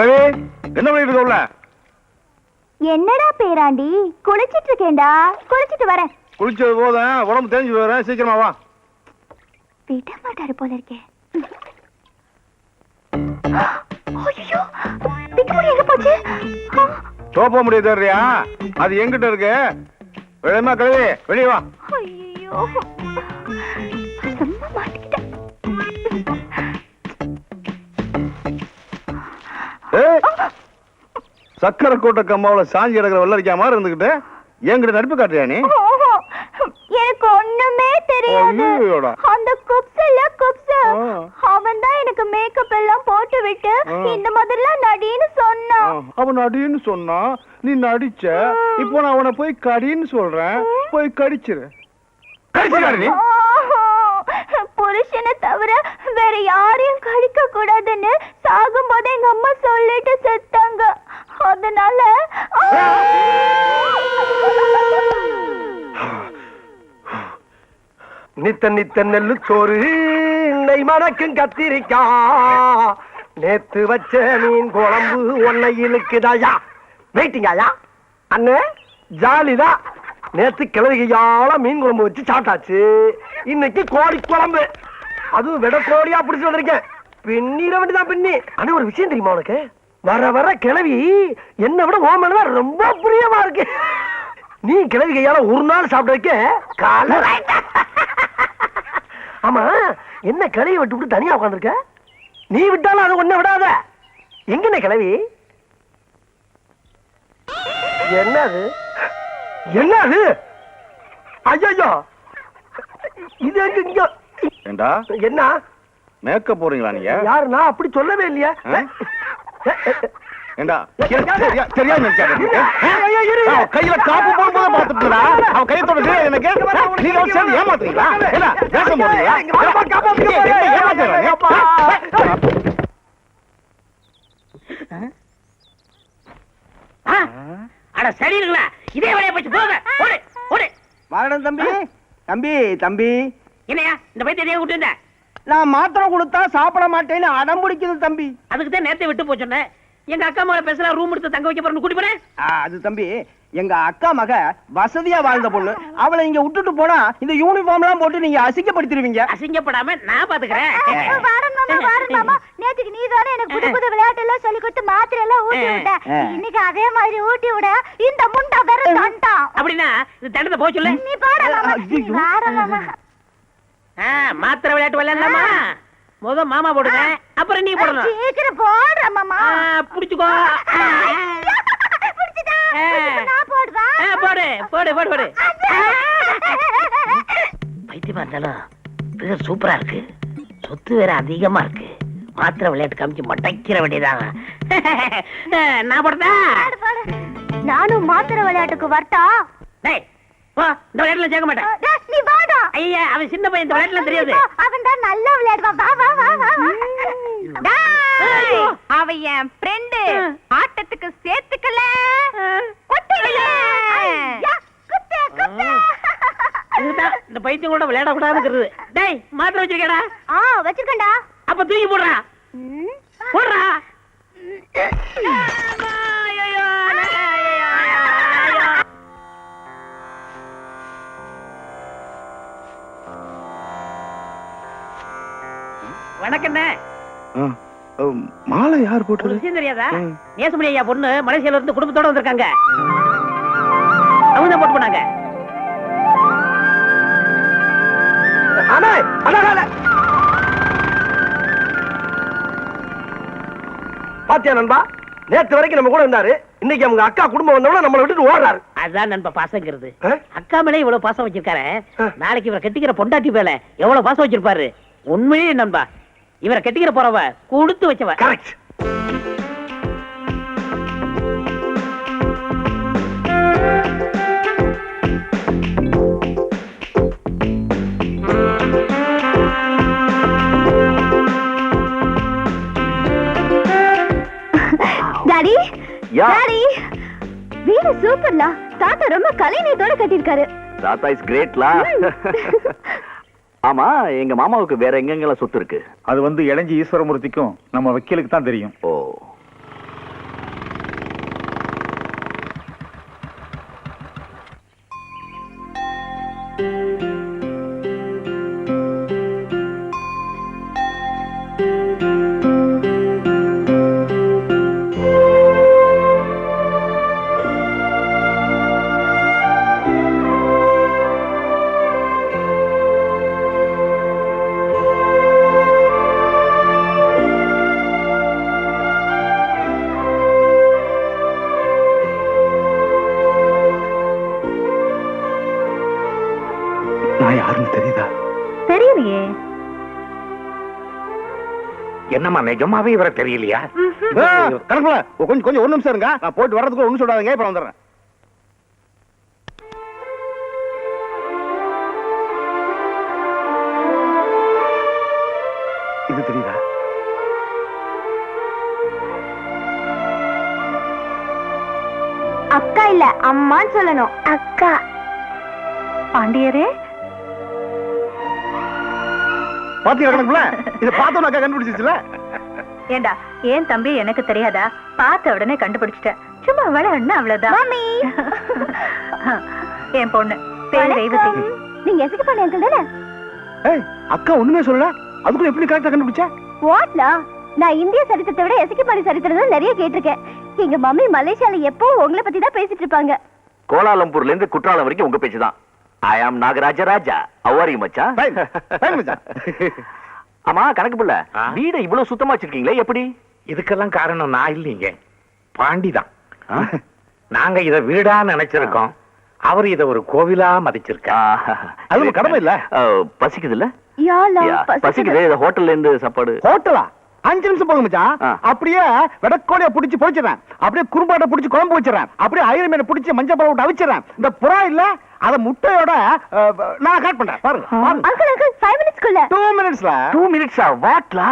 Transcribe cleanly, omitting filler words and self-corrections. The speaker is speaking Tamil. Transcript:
என்ன பண்ணிட்டு உள்ள? என்னடா பேராண்டி? குளிச்சிட்டு இருக்கேன்டா. குளிச்சிட்டு வரேன். குளிச்சது போதும், உடம்பு தெரிஞ்சு போறேன். சீக்கிரமா வா. விட மாட்டாரு போல இருக்கே. ஐயோ, பிக்குமுடி எங்க போச்சு? சோப்ப முடிய தெரியா? அது எங்கிட்ட இருக்கு. வெளியமா கழுவி வெளியே வா. ஐயோ, சும்மா மாட்டிக்கிட்டேன். சக்கரை கோட்டை கம்மாவில சாஞ்சி கிடக்கிற வெள்ளரிக்கா மாதிரி இருந்துகிட்டு என்கிட்ட நடிப்பு காட்டுறியா நீ? எனக்கு ஒண்ணுமே தெரியாது. அந்த குப்ஸ்ல குப்ஸ் அவன் தான் எனக்கு மேக்கப் எல்லாம் போட்டு விட்டு இந்த மாதிரிலாம் நடின்னு சொன்னான். அவன் நடின்னு சொன்னா நீ நடிச்ச. இப்போ நான் அவனை போய் கடின்னு சொல்றேன். போய் கடிச்சிரு. கடிச்சிரு. புருஷனை தவிர வேற யாரையும் கடிக்க கூடாதுன்னு சாகும் போது எங்க அம்மா சொல்லிட்டு செத்தாங்க. அதனால நித்த நித்த நெல்லு சோறு நெய் மணக்கும் கத்திரிக்கா நேத்து வச்ச மீன் குழம்பு ஒன்னை இழுக்குதாயா. வெயிட்டிங்காயா அண்ணே, ஜாலிதான். நேத்து கிழவிகையால மீன் குழம்பு வச்சு சாப்பிட்டாச்சு. இன்னைக்கு கோழி குழம்பு, அதுவும் விட கோழியா பிடிச்சு வந்திருக்கேன். பின்னிட வேண்டியதான் பின்னி. ஆனா ஒரு விஷயம் தெரியுமா உனக்கு? வர வர கிழவி என்ன விட ஓமனதான் ரொம்ப பிரியமா இருக்கு. நீ கிழவி கையால ஒரு நாள் சாப்பிட வைக்க கால. ஆமா, என்ன கிளைய விட்டு விட்டு தனியா உட்காந்துருக்க? நீ விட்டாலும் அது ஒண்ணு விடாத. எங்கண்ணே கிழவி? என்னது என்னது? ஐயோ, இது எங்க? என்ன மேக்கப் போறீங்களா நீங்க? யாரு? நான் அப்படி சொல்லவே இல்லையா. கையில காப்பு போகும்போது பாத்துட்டா அவன் கையை தொட எனக்கு. நீங்க சேர்ந்து ஏமாத்துறீங்களா? சரிங்களா? இதே வேலையை போச்சு போங்க. மாரணம் தம்பி. தம்பி தம்பி என்னையா இந்த பைத்திய விட்டு இருந்த? நான் மாத்திரை கொடுத்தா சாப்பிட மாட்டேன்னு அடம் பிடிக்குது தம்பி. அதுக்கு தான் நேரத்தை விட்டு போச்சோன்னே. எங்க அக்கா மகளை பேசலாம், ரூம் எடுத்து தங்க வைக்க போறேன்னு கூட்டி போறேன். அது தம்பி, எங்க அக்கா மக வசதியா வாழ்ந்த பொண்ணு. அவளை இங்க விட்டுட்டு போனா இந்த யூனிஃபார்ம் எல்லாம் போட்டு நீங்க அசிங்கப்படுத்திடுவீங்க. அசிங்கப்படாம நான் பாத்துக்கிறேன். நேற்றுக்கு நீ தானே எனக்கு புது புது விளையாட்டு எல்லாம் சொல்லி கொடுத்து மாத்திரை எல்லாம் ஊட்டி விட்ட. இன்னைக்கு அதே மாதிரி ஊட்டி விட இந்த முண்டா வேற தண்டான். அப்படின்னா இது தண்டத்தை போக சொல்லு. நீ பாடலாமா? மாத்திரை விளையாட்டு விளையாடலாமா? முத மாமா போடுங்க, அப்புறம் நீ போடணும். சீக்கிரம் போடுற மாமா. புடிச்சுக்கோ. போடு போடு போடு போடு. பைத்தியமா இருந்தாலும் பேர் சூப்பரா இருக்கு. சொத்து வேற அதிகமா இருக்கு. மாத்திரை விளையாட்டு காமிச்சு மட்டைக்கிற வேண்டியதான். நான் போடுறதா? நானும் மாத்திரை விளையாட்டுக்கு வரட்டா? இந்த விளையாட்டுல சேர்க்க மாட்டேன். நீ வாடா. ஐயா, அவன் சின்ன பையன், இந்த விளையாட்டுல தெரியாது. அவன் தான் நல்லா விளையாடுவான். வா வா வா வா. அவன் என் ஃப்ரெண்டு. ஆட்டத்துக்கு சேர்த்துக்கல. இதுதான் இந்த பைத்தியம் கூட விளையாட கூடாதுங்கிறது. டேய், மாத்திரை வச்சிருக்கேடா? வச்சிருக்கேன்டா. அப்ப தூக்கி போடுறா. போடுறா. வணக்கண்ணே. மாலை யார் போட்டு? விஷயம் தெரியாதா? நேசமணி ஐயா பொண்ணு மலேசியால இருந்து குடும்பத்தோட வந்திருக்காங்க. அவங்க தான் போட்டு போனாங்க. பாத்தியா நண்பா, நேத்து வரைக்கும் நம்ம கூட இருந்தாரு. இன்னைக்கு அவங்க அக்கா குடும்பம் வந்தவங்க நம்மளை விட்டுட்டு ஓடுறாரு. அதான் நண்பா பாசங்கிறது. அக்கா மேல இவ்வளவு பாசம் வச்சிருக்காரு. நாளைக்கு இவரை கட்டிக்கிற பொண்டாட்டி மேல எவ்வளவு பாசம் வச்சிருப்பாரு. உண்மையே நண்பா, இவரை கட்டிக்கிற போறவ கொடுத்து வச்சவ. கரெக்ட். டாடி டாடி, வீடு சூப்பர்லா. தாத்தா ரொம்ப கலைநயத்தோட கட்டிருக்காரு. தாத்தா இஸ் கிரேட்லா. ஆமா, எங்க மாமாவுக்கு வேற எங்கெங்கெல்லாம் சொத்து இருக்கு? அது இளஞ்சி ஈஸ்வரமூர்த்திக்கும் நம்ம வக்கீலுக்கு தான் தெரியும். ஓ, நான் யாருன்னு தெரியுதா? தெரியலையே. என்னம்மா நிஜமாவே இவரை தெரியலையா? கணக்குல கொஞ்சம் ஒரு நிமிஷம் இருங்க. நான் போயிட்டு வர்றதுக்கு ஒண்ணு சொல்லாதீங்க. இப்ப வந்துடுறேன். இது தெரியுதா? அக்கா இல்ல அம்மான்னு சொல்லணும். அக்கா. பாண்டியரே, பாத்தீங்களா கணக்குல? இதை பார்த்தோம் அக்கா கண்டுபிடிச்சிச்சுல. ஏண்டா ஏன் தம்பி எனக்கு தெரியாதா? பார்த்த உடனே கண்டுபிடிச்சிட்டேன். சும்மா விளையாடுனா அவ்வளவுதான். மாமி, என் பொண்ணு பேர் ரேவதி. நீங்க எதுக்கு பண்ண அங்கிள் தானே? ஏய், அக்கா ஒண்ணுமே சொல்லல. அதுக்குள்ள எப்படி கரெக்டா கண்டுபிடிச்ச? வாட்லா, நான் இந்திய சரித்திரத்தை விட எசக்கிபாடி சரித்திரம் தான் நிறைய கேட்டிருக்கேன். எங்க மம்மி மலேசியால எப்போ உங்களை பத்தி தான் பேசிட்டு இருப்பாங்க. கோலாலம்பூர்ல இருந்து குற்றாலம் வரைக்கும் உங்க பேச்சு தான். ஐ ஆம் நாகராஜ ராஜா. அவ்வாரி மச்சான். ஆமா கணக்கு புள்ள, வீட இவ்வளவு சுத்தமா வச்சிருக்கீங்களே எப்படி? இதுக்கெல்லாம் காரணம் நான் இல்லைங்க, பாண்டிதான். நாங்க இத வீடா நினைச்சிருக்கோம், அவர் இத ஒரு கோவிலா மதிச்சிருக்கார். அது ஒரு கடமை இல்ல? பசிக்குது இல்ல? யாலா, பசிக்குது. ஹோட்டல்ல இருந்து சாப்பாடு. ஹோட்டலா? 5 நிமிஷம் போங்க மச்சான். அப்படியே வெடக்கோழிய புடிச்சு பொரிச்சிடறேன், அப்படியே குறும்பாட்டை புடிச்சு குழம்பு வச்சிடறேன், அப்படியே அயிரம் மீனை புடிச்சு மஞ்சள் பழம் விட்டு அவிச்சிடறேன். இந்த புறா இல்ல, அத முட்டையோட நான் காட் பண்றேன். பாருங்க. அங்கிள் 5 மினிட்ஸ்க்குள்ள. 2 மினிட்ஸ்ல. 2 மினிட்ஸா? வாட்லா?